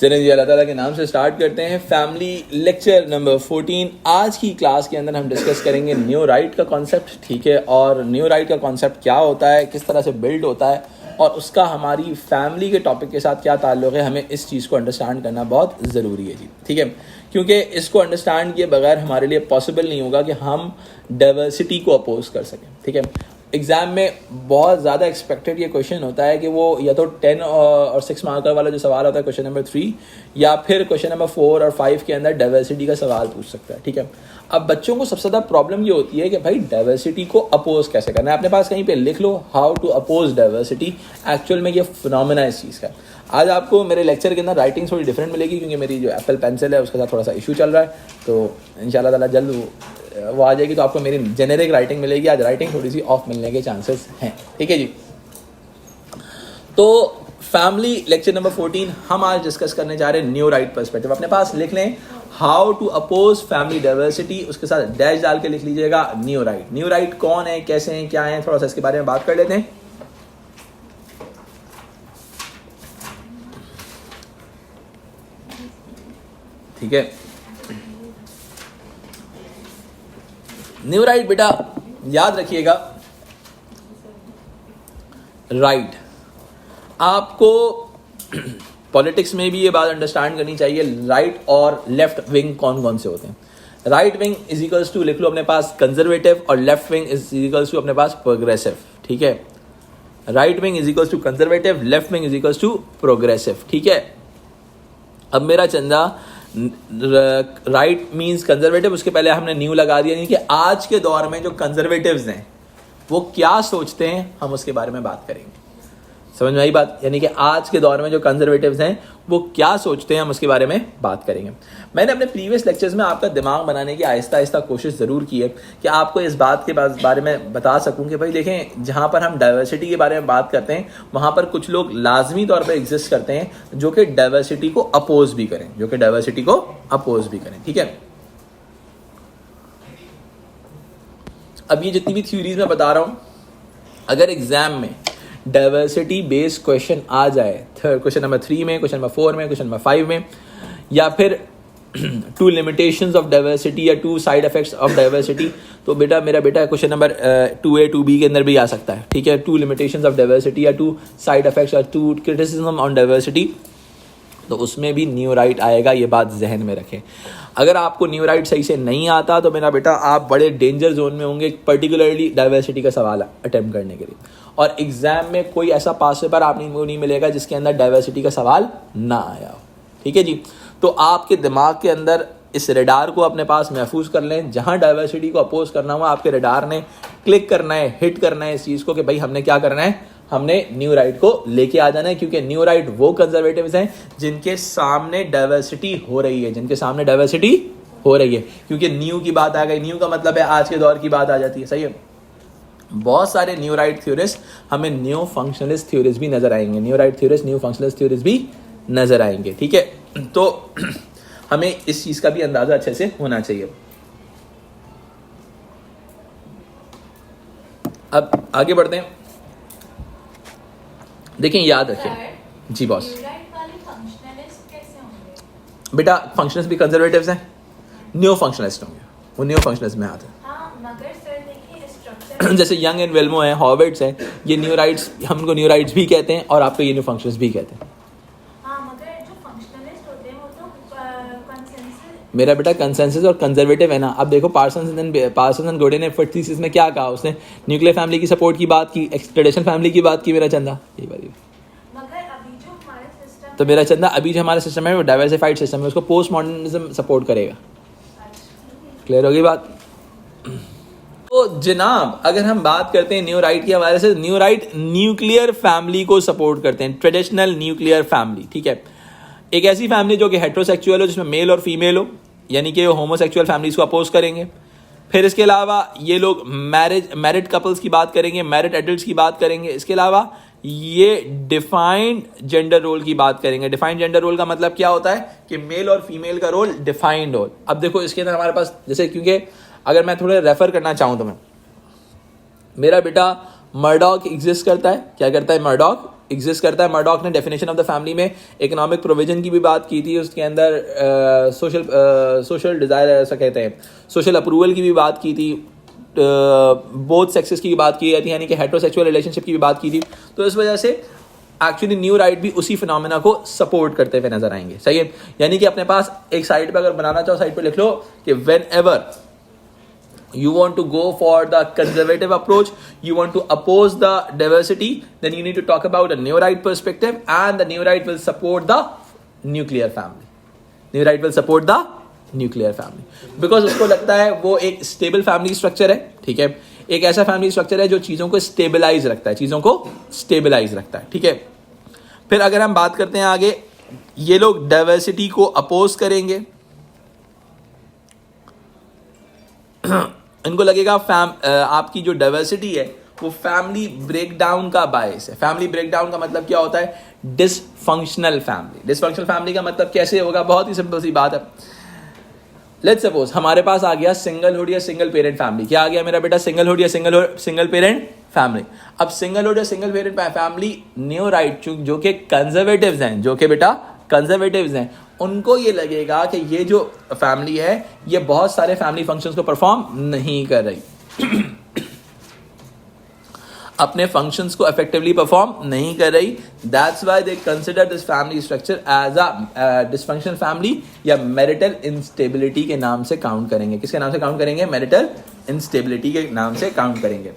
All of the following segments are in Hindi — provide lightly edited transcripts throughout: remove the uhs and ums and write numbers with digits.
चलिए जी, अल्लाह ताला के नाम से स्टार्ट करते हैं फैमिली लेक्चर नंबर 14। आज की क्लास के अंदर हम डिस्कस करेंगे न्यू राइट का कॉन्सेप्ट, ठीक है, और न्यू राइट का कॉन्सेप्ट क्या होता है, किस तरह से बिल्ड होता है और उसका हमारी फैमिली के टॉपिक के साथ क्या ताल्लुक़ है। हमें इस चीज़ को अंडरस्टैंड करना बहुत ज़रूरी है जी, ठीक है, क्योंकि इसको अंडरस्टैंड किए बगैर हमारे लिए पॉसिबल नहीं होगा कि हम डाइवर्सिटी को अपोज कर सकें, ठीक है। एग्ज़ाम में बहुत ज़्यादा एक्सपेक्टेड ये क्वेश्चन होता है कि वो या तो 10 और 6 मार्कर वाला जो सवाल होता है क्वेश्चन नंबर 3, या फिर क्वेश्चन नंबर 4 और 5 के अंदर डाइवर्सिटी का सवाल पूछ सकता है, ठीक है। अब बच्चों को सबसे ज़्यादा प्रॉब्लम ये होती है कि भाई डाइवर्सिटी को अपोज कैसे करना है। अपने पास कहीं पे लिख लो how to oppose diversity. Actual में ये फिनोमेना इस चीज़ का। आज आपको मेरे लेक्चर के अंदर राइटिंग थोड़ी डिफरेंट मिलेगी क्योंकि मेरी जो एप्पल पेंसिल है उसके साथ थोड़ा सा इशू चल रहा है, तो इंशाल्लाह ताला जल्द वो आ जाएगी तो आपको मेरी जेनेरिक राइटिंग मिलेगी। आज राइटिंग थोड़ी सी ऑफ मिलने के चांसेस हैं, ठीक है जी। तो फैमिली लेक्चर नंबर 14 हम आज डिस्कस करने जा रहे हैं न्यू राइट पर्सपेक्टिव। अपने पास लिख लें how to oppose family diversity, उसके साथ डैश डाल के लिख लीजिएगा न्यू राइट। न्यू राइट कौन है, कैसे हैं, क्या है, थोड़ा सा इसके बारे में बात कर लेते हैं, ठीक है। न्यू राइट बेटा याद रखिएगा, राइट आपको पॉलिटिक्स में भी ये बात अंडरस्टैंड करनी चाहिए, राइट और लेफ्ट विंग कौन कौन से होते हैं। Right wing is equals to लिख लो अपने पास कंजर्वेटिव, और left wing is equals to अपने पास प्रोग्रेसिव, ठीक है। Right wing is equals to conservative, left wing is equals to progressive, ठीक है। अब मेरा चंदा राइट मींस कंजर्वेटिव, उसके पहले हमने न्यू लगा दिया, यानी कि आज के दौर में जो कंजर्वेटिव्स हैं वो क्या सोचते हैं हम उसके बारे में बात करेंगे। समझ में आई बात? यानी कि आज के दौर में जो कंजर्वेटिव्स हैं वो क्या सोचते हैं हम उसके बारे में बात करेंगे। मैंने अपने प्रीवियस लेक्चर्स में आपका दिमाग बनाने की आहिस्ता आहिस्ता कोशिश ज़रूर की है कि आपको इस बात के बारे में बता सकूं कि भाई देखें, जहां पर हम डाइवर्सिटी के बारे में बात करते हैं वहां पर कुछ लोग लाजमी तौर पर एग्जिस्ट करते हैं जो कि डाइवर्सिटी को अपोज भी करें, ठीक है। अब ये जितनी भी थ्योरीज मैं बता रहा हूं, अगर एग्जाम में डाइवर्सिटी बेस्ड क्वेश्चन आ जाए, क्वेश्चन नंबर 3 में, क्वेश्चन नंबर 4 में, क्वेश्चन नंबर 5 में, या फिर 2 लिमिटेशंस ऑफ डाइवर्सिटी या 2 साइड इफेक्ट्स ऑफ डाइवर्सिटी, तो बेटा मेरा बेटा क्वेश्चन नंबर 2A 2B के अंदर भी आ सकता है, ठीक है। 2 लिमिटेशंस ऑफ डाइवर्सिटी या 2 साइड इफेक्ट्स या 2 क्रिटिसिज्म ऑन डाइवर्सिटी, तो उसमें भी न्यू राइट आएगा, ये बात जहन में रखें। अगर आपको न्यू राइट सही से नहीं आता तो मेरा बेटा आप बड़े डेंजर जोन में होंगे, पर्टिकुलरली डाइवर्सिटी का सवाल अटेम्प्ट करने के लिए। और एग्जाम में कोई ऐसा पास पेपर आपको नहीं मिलेगा जिसके अंदर डाइवर्सिटी का सवाल ना आया हो, ठीक है जी। तो आपके दिमाग के अंदर इस रेडार को अपने पास महफूज कर लें, जहां डाइवर्सिटी को अपोज करना हुआ आपके रेडार ने क्लिक करना है, हिट करना है इस चीज़ को कि भाई हमने क्या करना है, हमने न्यू राइट को लेके आ जाना है। क्योंकि न्यू राइट वो कंजर्वेटिव्स हैं जिनके सामने डाइवर्सिटी हो रही है, क्योंकि न्यू की बात आ गई। न्यू का मतलब है आज के दौर की बात आ जाती है, सही है। बहुत सारे न्यू राइट थ्योरिस्ट हमें न्यू फंक्शनलिस्ट थ्योरीज भी नजर आएंगे, new right theorist new functionalist theories भी नजर आएंगे, ठीक है। तो हमें इस चीज का भी अंदाजा अच्छे से होना चाहिए। अब आगे बढ़ते हैं, देखिए याद रखिए जी बॉस। बेटा फंक्शनलिस्ट भी कंजर्वेटिव्स हैं, न्यू फंक्शनलिस्ट होंगे, वो न्यू फंक्शनलिस्ट में आते हैं। जैसे यंग एंड वेल्मो है, हॉवर्ड्स हैं, ये न्यू राइट्स, हमको न्यू राइट्स भी कहते हैं और आपको ये न्यू फंक्शनलिस्ट भी कहते हैं। मेरा बेटा कंसेंसस और कंजर्वेटिव है ना। अब देखो पार्सन्स एंड गोडे ने थीसिस में क्या कहा, उसने न्यूक्लियर फैमिली की सपोर्ट की बात की, ट्रेडिशनल फैमिली की बात की मेरा चंदा, यही बात। तो मेरा चंदा अभी जो हमारा सिस्टम है वो डाइवर्सिफाइड सिस्टम है, उसको पोस्ट मॉडर्निज्म सपोर्ट करेगा। क्लियर होगी बात? तो जनाब अगर हम बात करते हैं न्यू राइट के हवाले से, न्यू राइट न्यूक्लियर फैमिली को सपोर्ट करते हैं, ट्रेडिशनल न्यूक्लियर फैमिली, ठीक है। एक ऐसी फैमिली जो कि हेट्रोसेक्सुअल हो, जिसमें मेल और फीमेल हो, यानी कि होमोसेक्सुअल फैमिलीज को अपोज करेंगे। फिर इसके अलावा ये लोग मैरिड कपल्स की बात करेंगे, मैरिड एडल्ट्स की बात करेंगे। इसके अलावा ये डिफाइंड जेंडर रोल की बात करेंगे। डिफाइंड जेंडर रोल का मतलब क्या होता है कि मेल और फीमेल का रोल डिफाइंड हो। अब देखो इसके अंदर हमारे पास, जैसे क्योंकि अगर मैं थोड़ा रेफर करना चाहूँ तो मैं, मेरा बेटा मर्डॉक एग्जिस्ट करता है, क्या करता है मर्डॉक, एग्जिस्ट करता है। मर्डॉक ने डेफिनेशन ऑफ द फैमिली में इकोनॉमिक प्रोविजन की भी बात की थी, उसके अंदर सोशल डिज़ायर ऐसा कहते हैं, सोशल अप्रूवल की भी बात की थी, बोथ सेक्सेस की बात की थी, यानी कि हेट्रोसेक्सुअल रिलेशनशिप की भी बात की थी। तो इस वजह से एक्चुअली न्यू राइट भी उसी फिनोमेना को सपोर्ट करते हुए नजर आएंगे। सही है, यानी कि अपने पास एक साइड पे अगर बनाना चाहो, साइड पे लिख लो कि when ever you want to go for the conservative approach, you want to oppose the diversity, then you need to talk about a new right perspective, and the new right will support the nuclear family. New right will support the nuclear family because उसको लगता है वो एक stable family structure है, ठीक है, एक ऐसा family structure है जो चीज़ों को stabilize रखता है, चीज़ों को stabilize रखता है, ठीक है। फिर अगर हम बात करते हैं आगे, ये लोग diversity को oppose करेंगे। इनको लगेगा आपकी जो डाइवर्सिटी है वो फैमिली ब्रेकडाउन का बायस है। फैमिली ब्रेकडाउन का मतलब क्या होता है? Dysfunctional family. डिसफंक्शनल फैमिली का मतलब कैसे होगा? बहुत ही सिंपल सी बात है। लेट्स सपोज हमारे पास आ गया सिंगलहुड या सिंगल पेरेंट फैमिली। क्या आ गया मेरा बेटा? सिंगलहुड या सिंगल पेरेंट फैमिली। अब सिंगलहुड या single parent family new right जो कि कंजर्वेटिव्स हैं, जो कि बेटा कंजर्वेटिव्स हैं, उनको ये लगेगा कि ये जो फैमिली है ये बहुत सारे फैमिली फंक्शंस को परफॉर्म नहीं कर रही अपने फंक्शंस को इफेक्टिवली परफॉर्म नहीं कर रही। That's why they consider this family structure as a dysfunctional family या मैरिटल इंस्टेबिलिटी के नाम से काउंट करेंगे। किसके नाम से काउंट करेंगे? मैरिटल इंस्टेबिलिटी के नाम से काउंट करेंगे।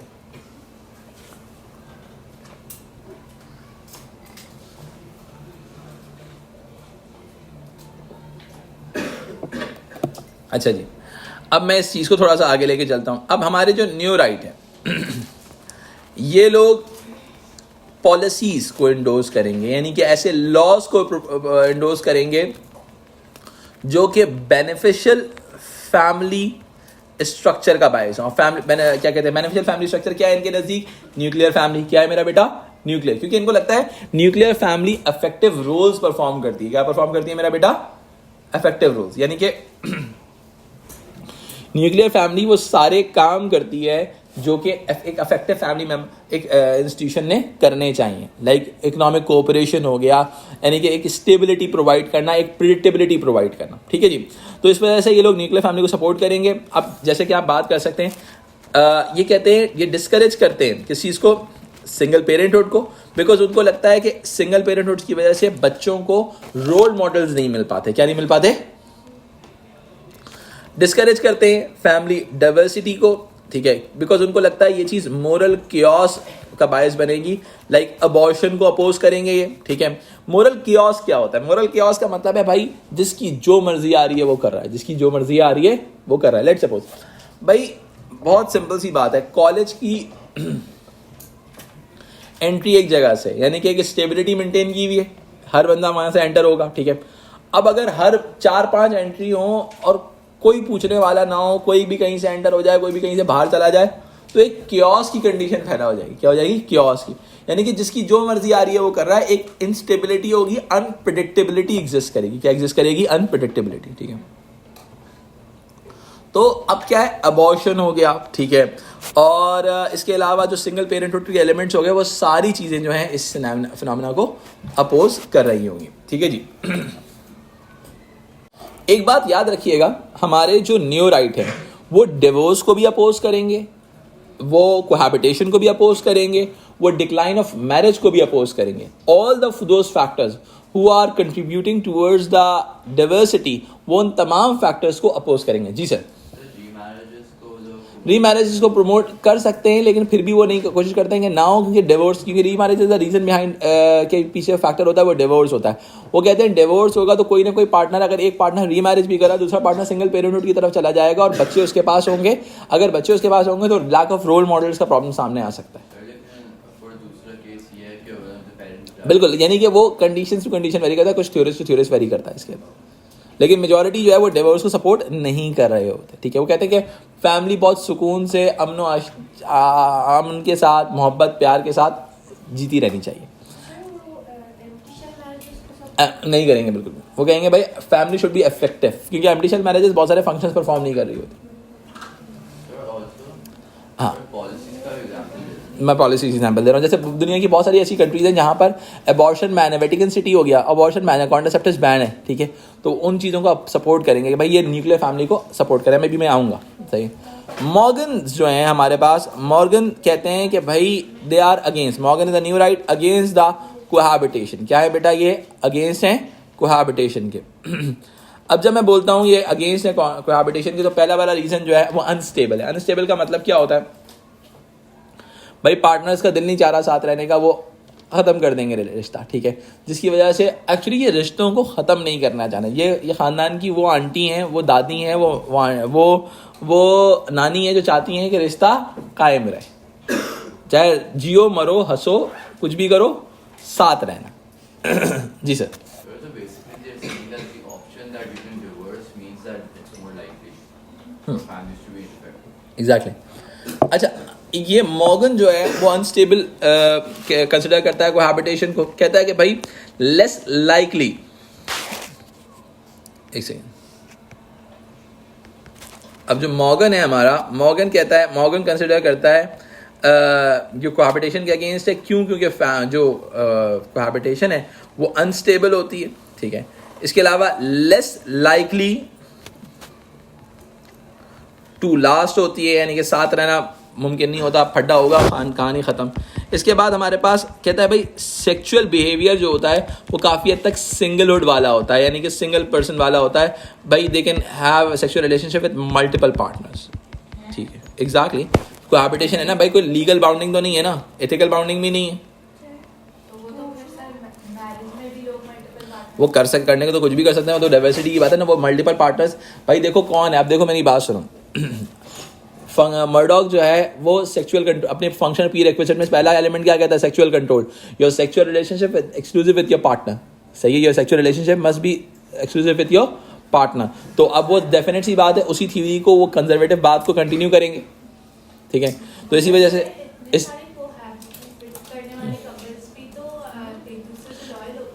अच्छा जी, अब मैं इस चीज़ को थोड़ा सा आगे लेके चलता हूँ। अब हमारे जो न्यू राइट है ये लोग पॉलिसीज को इंडोर्स करेंगे, यानी कि ऐसे लॉज को इंडोर्स करेंगे जो कि बेनिफिशियल फैमिली स्ट्रक्चर का बायस हो। फैमिली क्या कहते हैं? बेनिफिशियल फैमिली स्ट्रक्चर क्या है इनके नज़दीक? Nuclear family. क्या है मेरा बेटा? न्यूक्लियर। क्योंकि इनको लगता है nuclear family effective roles perform करती है। क्या परफॉर्म करती है मेरा बेटा? Effective roles. यानी कि न्यूक्लियर फैमिली वो सारे काम करती है जो कि एक अफेक्टिव फैमिली में एक इंस्टीट्यूशन ने करने चाहिए। लाइक इकोनॉमिक कोऑपरेशन हो गया, यानी कि एक स्टेबिलिटी प्रोवाइड करना, एक प्रिडिक्टेबिलिटी प्रोवाइड करना, ठीक है जी। तो इस वजह से ये लोग न्यूक्लियर फैमिली को सपोर्ट करेंगे। अब जैसे कि आप बात कर सकते हैं, ये कहते हैं, ये डिस्करेज करते हैं किस चीज़ को? सिंगल पेरेंटहुड को, बिकॉज उनको लगता है कि सिंगल पेरेंटहुड की वजह से बच्चों को रोल मॉडल्स नहीं मिल पाते। क्या नहीं मिल पाते? डिस्करेज करते हैं फैमिली डाइवर्सिटी को, ठीक है, बिकॉज उनको लगता है ये चीज़ मोरल कियोस का बायस बनेगी। लाइक अबॉर्शन को अपोज करेंगे ये, ठीक है। मोरल कियोस क्या होता है? मोरल कियोस का मतलब है भाई जिसकी जो मर्जी आ रही है वो कर रहा है, जिसकी जो मर्जी आ रही है वो कर रहा है। लेट्स सपोज भाई बहुत सिंपल सी बात है, कॉलेज की एंट्री एक जगह से, यानी कि एक स्टेबिलिटी मेंटेन की हुई है, हर बंदा वहां से एंटर होगा, ठीक है। अब अगर हर 4-5 एंट्री हो और कोई पूछने वाला ना हो, कोई भी कहीं से एंटर हो जाए, कोई भी कहीं से बाहर चला जाए, तो एक क्योस की कंडीशन पैदा हो जाएगी। क्या हो जाएगी? क्योस की, यानी कि जिसकी जो मर्जी आ रही है वो कर रहा है। एक इनस्टेबिलिटी होगी, अनप्रिडिक्टेबिलिटी एग्जिस्ट करेगी। क्या एग्जिस्ट करेगी? अनप्रिडिक्टेबिलिटी, ठीक है। तो अब क्या है? अबॉर्शन हो गया, ठीक है, और इसके अलावा जो सिंगल पेरेंटहुड के एलिमेंट्स हो गए, वो सारी चीज़ें जो हैं इस फिनोमेना को अपोज कर रही होंगी, ठीक है जी। एक बात याद रखिएगा, हमारे जो न्यू राइट है वो डिवोर्स को भी अपोज करेंगे, वो कोहैबिटेशन को भी अपोज करेंगे, वो डिक्लाइन ऑफ मैरिज को भी अपोज करेंगे। All those factors who are contributing towards the diversity, वो उन तमाम फैक्टर्स को अपोज करेंगे। जी सर, रीमैरिजेस को प्रमोट कर सकते हैं, लेकिन फिर भी वो नहीं कोशिश करते हैं कि ना हो, क्योंकि डिवोर्स, क्योंकि रीमैरिजेस का रीजन बिहाइंड के पीछे फैक्टर होता है वो डिवोर्स होता है। वो कहते हैं डिवोर्स होगा तो कोई ना कोई पार्टनर, अगर एक पार्टनर रीमैरिज भी करा, दूसरा पार्टनर सिंगल पेरेंटहुड की तरफ चला जाएगा और बच्चे उसके पास होंगे। अगर बच्चे उसके पास होंगे तो लैक ऑफ रोल मॉडल्स का प्रॉब्लम सामने आ सकता है। बिल्कुल, यानी कि वो कंडीशन टू कंडीशन वेरी करता है, कुछ थ्योरीज टू थ्योरीज वेरी करता है इसके, लेकिन मेजॉरिटी जो है वो डिवोर्स को सपोर्ट नहीं कर रहे होते, ठीक है। वो कहते हैं कि फैमिली बहुत सुकून से अमन के साथ, मोहब्बत प्यार के साथ जीती रहनी चाहिए। नहीं करेंगे बिल्कुल, वो कहेंगे भाई फैमिली शुड बी इफेक्टिव, क्योंकि एम्बिशियस मैरिजेस बहुत सारे फंक्शंस परफॉर्म नहीं कर रही होती। हाँ मैं पॉलिसी एग्जाम्पल दे रहा हूँ, जैसे दुनिया की बहुत सारी ऐसी कंट्रीज हैं जहाँ पर अबॉर्शन बैन है, वेटिकन सिटी हो गया, अबॉर्शन बैन है, कॉन्ट्रासेप्टिव्स बैन है, ठीक है। तो उन चीज़ों को आप सपोर्ट करेंगे कि भाई ये न्यूक्लियर फैमिली को सपोर्ट करें, मैं आऊँगा, सही। मॉर्गन जो हैं हमारे पास, मॉर्गन कहते हैं कि भाई they are against, Morgan is the new right against the cohabitation. क्या है बेटा, ये अगेंस्ट हैं कोहैबिटेशन के। अब जब मैं बोलता हूँ ये अगेंस्ट है कोहैबिटेशन के, तो पहला वाला रीज़न जो है वो अनस्टेबल है। अनस्टेबल का मतलब क्या होता है भाई, पार्टनर्स का दिल नहीं चाह रहा साथ रहने का, वो ख़त्म कर देंगे रिश्ता, ठीक है। जिसकी वजह से एक्चुअली ये रिश्तों को ख़त्म नहीं करना चाहते। ये ख़ानदान की वो आंटी हैं, वो दादी हैं, वो नानी है जो चाहती हैं कि रिश्ता कायम रहे, चाहे जियो मरो हंसो कुछ भी करो, साथ रहना। जी सर। एग्जैक्टली। अच्छा, ये मॉर्गन जो है वो अनस्टेबल कंसिडर करता है कोहैबिटेशन को, कहता है कि भाई लेस लाइकली, एक सेकेंड, अब जो मॉर्गन है हमारा, मॉर्गन कहता है, मॉर्गन कंसिडर करता है जो कोहैबिटेशन के अगेंस्ट है। क्यों? क्योंकि जो कोहैबिटेशन है वो अनस्टेबल होती है, ठीक है। इसके अलावा लेस लाइकली टू लास्ट होती है, यानी कि साथ रहना मुमकिन नहीं होता, फड्डा होगा, कहानी ख़त्म। इसके बाद हमारे पास कहता है भाई सेक्सुअल बिहेवियर जो होता है वो काफ़ी हद तक सिंगलहुड वाला होता है, यानी कि सिंगल पर्सन वाला होता है। भाई they can have sexual relationship with multiple partners, ठीक है। एग्जैक्टली, कोहैबिटेशन है ना भाई, कोई लीगल बाउंडिंग तो नहीं है ना, एथिकल बाउंडिंग भी नहीं है। वो करने को तो कुछ भी कर सकते हैं, वो तो डाइवर्सिटी की बात है ना, वो मल्टीपल पार्टनर्स। भाई देखो कौन है, आप देखो मेरी बात सुनो। मर्डॉक जो है वो सेक्सुअल कंट्रोल, अपने फंक्शनल प्री रिक्विजिट में पहला एलिमेंट क्या कहता है, sexual control. Your sexual relationship exclusive with your partner, सही है। Your sexual relationship must be exclusive with your partner. तो अब वो डेफिनेट सी बात है, उसी थ्योरी को वो कंजर्वेटिव बात को कंटिन्यू करेंगे, ठीक है। तो इसी वजह से इस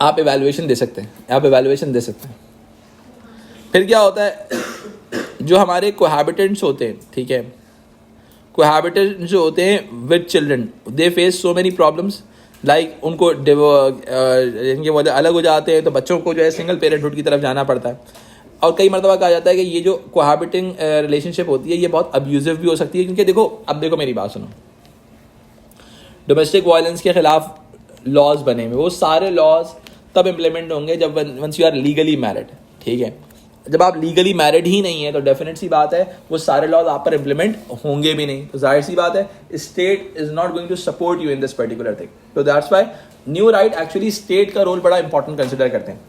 आप एवेल्युएशन दे सकते हैं, आप एवेल्युएशन दे सकते हैं। फिर क्या होता है, जो हमारे कोहैबिटेंट्स होते हैं, ठीक है, कोहैबिटेंट्स जो होते हैं with children, they face so many problems, like उनको इनके वजह अलग हो जाते हैं, तो बच्चों को जो है सिंगल पेरेंटहुड की तरफ जाना पड़ता है। और कई मरतबा कहा जाता है कि ये जो कोहैबिटिंग रिलेशनशिप होती है ये बहुत अब्यूजिव भी हो सकती है, क्योंकि देखो, अब देखो मेरी बात सुनो, डोमेस्टिक वायलेंस के खिलाफ लॉज बने हुए, वो सारे लॉज तब इम्प्लीमेंट होंगे जब once you are legally married, ठीक है। जब आप लीगली मैरिड ही नहीं है तो डेफिनेट सी बात है वो सारे लॉज आप पर इम्प्लीमेंट होंगे भी नहीं, तो जाहिर सी बात है state is not going to support you in this particular thing. तो that's why new right actually state का रोल बड़ा इंपॉर्टेंट कंसिडर करते हैं।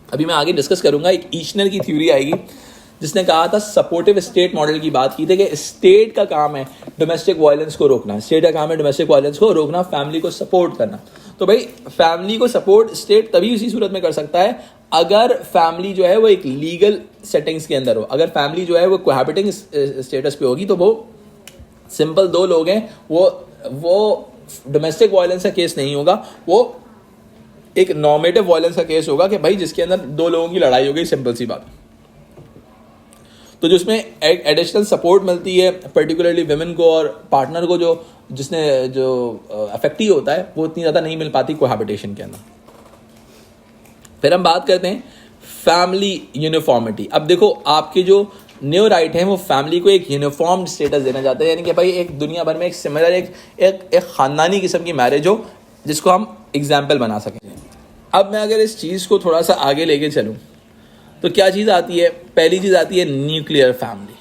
अभी मैं आगे डिस्कस करूंगा, एक ईशनर की थ्योरी आएगी जिसने कहा था, सपोर्टिव स्टेट मॉडल की बात की थी कि स्टेट का काम है डोमेस्टिक वायलेंस को रोकना, स्टेट का काम है डोमेस्टिक वायलेंस को रोकना, फैमिली को सपोर्ट करना। तो भाई फैमिली को सपोर्ट स्टेट तभी उसी सूरत में कर सकता है अगर फैमिली जो है वो एक लीगल सेटिंग्स के अंदर हो। अगर फैमिली जो है वो कोहैबिटिंग स्टेटस पे होगी तो वो सिंपल दो लोग हैं, वो डोमेस्टिक वायलेंस का केस नहीं होगा, वो एक नॉर्मेटिव वायलेंस का केस होगा कि भाई जिसके अंदर दो लोगों की लड़ाई हो गई, सिंपल सी बात। तो जिसमें एक एडिशनल सपोर्ट मिलती है पर्टिकुलरली विमेन को और पार्टनर को, जो अफेक्ट ही होता है, वो इतनी ज़्यादा नहीं मिल पाती कोहैबिटेशन के अंदर। फिर हम बात करते हैं फैमिली यूनिफॉर्मिटी। अब देखो, आपके जो न्यू राइट है वो फैमिली को एक यूनिफॉर्म स्टेटस देना चाहता है, यानी कि भाई एक दुनिया भर में एक सिमिलर एक ख़ानदानी किस्म की मैरिज हो जिसको हम एग्जाम्पल बना सकें। अब मैं अगर इस चीज़ को थोड़ा सा आगे लेके चलूँ तो क्या चीज़ आती है, पहली चीज़ आती है न्यूक्लियर फैमिली।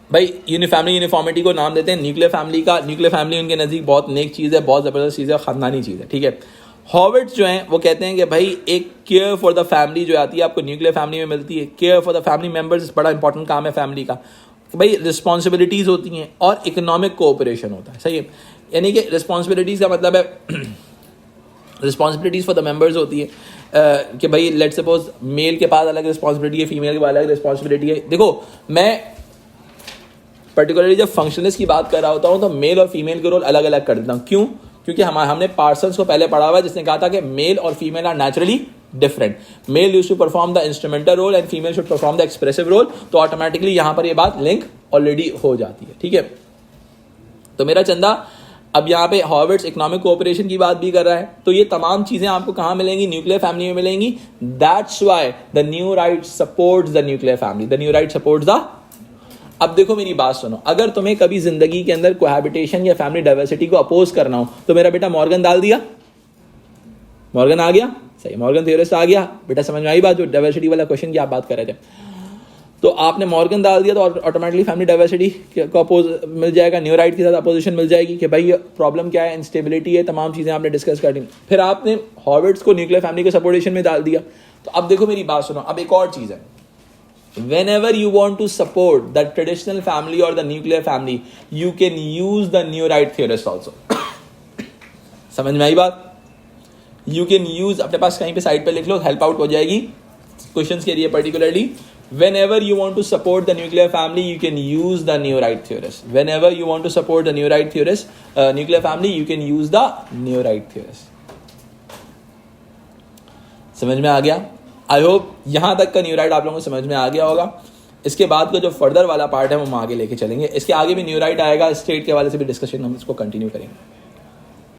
भाई फैमिली यूनिफॉर्मिटी को नाम देते हैं न्यूक्लियर फैमिली का। न्यूक्लियर फैमिली उनके नज़दीक बहुत नेक चीज़ है, बहुत ज़बरदस्त चीज़ है, ख़ानदानी चीज़ है, ठीक है। हॉवर्ड्स जो हैं वो कहते हैं कि भाई एक केयर फॉर द फैमिली जो आती है आपको न्यूक्लियर फैमिली में मिलती है। Care for the family members बड़ा इंपॉर्टेंट काम है फैमिली का। भाई रिस्पॉन्सिबिलिटीज़ होती हैं और इकोनॉमिक कोऑपरेशन होता है, सही है। यानी कि रिस्पॉन्सिबिलिटीज़ का मतलब है रिस्पॉन्सिबिलिटीज़ फॉर द मेम्बर्स होती है कि भाई लेट्स सपोज मेल के पास अलग रिस्पॉन्सिबिलिटी है, फीमेल के पास अलग रिस्पॉन्सिबिलिटी है। देखो, मैं पर्टिकुलरली जब फंक्शनलिस्ट की बात कर रहा होता हूँ तो मेल और फीमेल के रोल अलग अलग कर देता हूँ। क्यों? क्योंकि हमने पार्सन्स को पहले पढ़ा हुआ है जिसने कहा था कि मेल और female are naturally different. Male use to perform the instrumental role and female should perform the expressive role. तो ऑटोमेटिकली यहां पर ये बात लिंक ऑलरेडी हो जाती है. ठीक है, तो मेरा चंदा अब यहाँ पे हॉवर्ड्स इकोनॉमिक कोऑपरेशन की बात भी कर रहा है. तो ये तमाम चीजें आपको कहाँ मिलेंगी? न्यूक्लियर फैमिली में मिलेंगी. That's why the new right supports the nuclear family. The new right supports the. अब देखो मेरी बात सुनो, अगर तुम्हें कभी जिंदगी के अंदर कोहैबिटेशन या फैमिली डाइवर्सिटी को अपोज करना हो तो मेरा बेटा मॉर्गन डाल दिया, मॉर्गन आ गया, सही, मॉर्गन थ्योरिस्ट आ गया. बेटा समझ में आई बात? जो डाइवर्सिटी वाला क्वेश्चन की आप बात कर रहे थे, तो आपने मॉर्गन डाल दिया तो ऑटोमेटिकली फैमिली डाइवर्सिटी को अपोज मिल जाएगा. न्यू राइट के साथ अपोजिशन मिल जाएगी कि भाई प्रॉब्लम क्या है, इंस्टेबिलिटी है, तमाम चीजें आपने डिस्कस कर दी. फिर आपने हॉवर्ड्स को न्यूक्लियर फैमिली के सपोर्टेशन में डाल दिया. तो अब देखो मेरी बात सुनो, अब एक और चीज है. whenever you want to support the traditional family or the nuclear family, you can use the new right theorist also. समझ में आई बात? You can use, अपने पास कहीं पे साइड पे लिख लो, हेल्प आउट हो जाएगी क्वेश्चंस के लिए particularly. Whenever you want to support the nuclear family, you can use the new right theorist. Whenever you want to support the new right theorist, nuclear family, you can use the new right theorist. समझ में आ गया? आई होप यहां तक का न्यू राइट आप लोगों को समझ में आ गया होगा. इसके बाद का जो फर्दर वाला पार्ट है वो हम आगे लेके चलेंगे. इसके आगे भी न्यू राइट आएगा, स्टेट के हवाले से भी डिस्कशन हम इसको कंटिन्यू करेंगे.